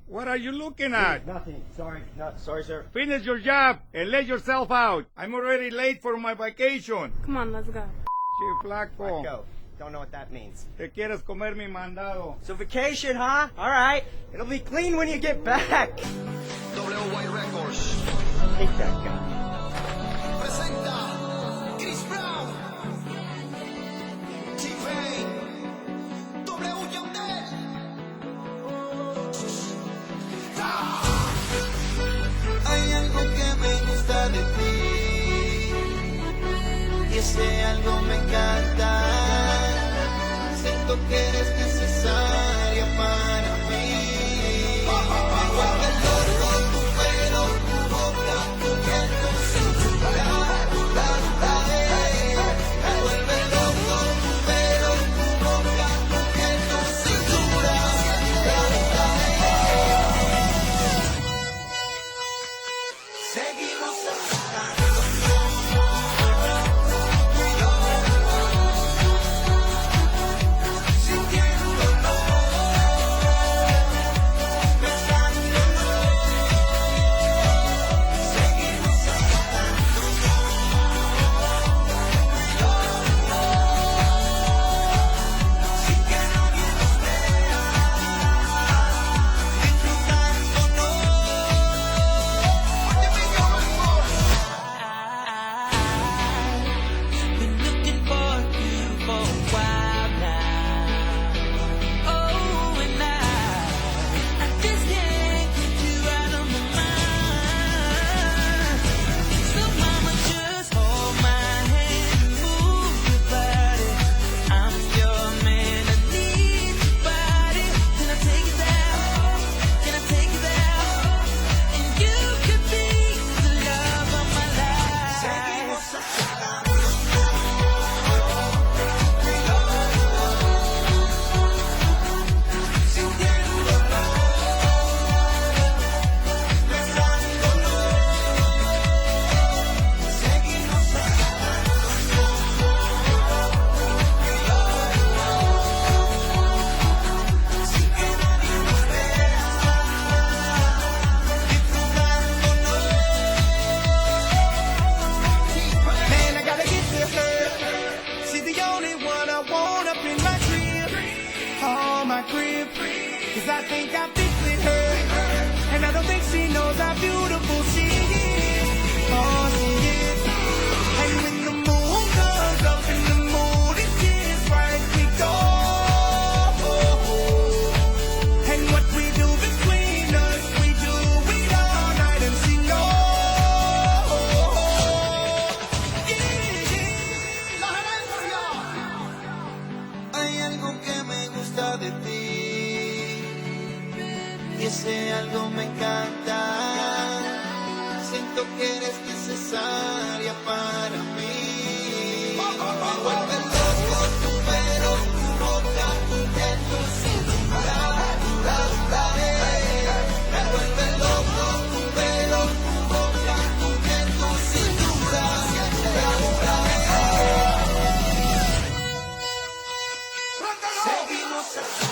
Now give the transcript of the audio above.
What are you looking at? Nothing. Sorry. No, sorry, sir. Finish your job and let yourself out. I'm already late for my vacation. Come on, let's go. Che, flaco. Go. Don't know what that means. Te quieres comer mi mandado. So vacation, huh? All right. It'll be clean when you get back. WY Records Take that guy. presenta Chris Brown, T-Pain, W Yandel. Hay algo que me gusta de ti y ese algo me encanta. Siento que eres necesaria para mí. Me vuelve loco tu pelo, tu boca, tu piel, tu cintura. Me vuelve loco tu pelo, tu boca, tu piel, tu cintura. Seguimos cause I think I fit with her, and I don't think she knows how beautiful she is. Oh, she is. And when the moon comes up and the mood is just right, we go. And what we do between us, we do it all night, and she knows. Hay algo que me gusta de ti y ese algo me encanta. Siento que eres necesaria para mí. Me vuelve loco tu pelo, tu boca, tu piel, tu cintura. Me vuelve loco tu pelo, tu boca, tu piel, tu cintura. Seguimos así.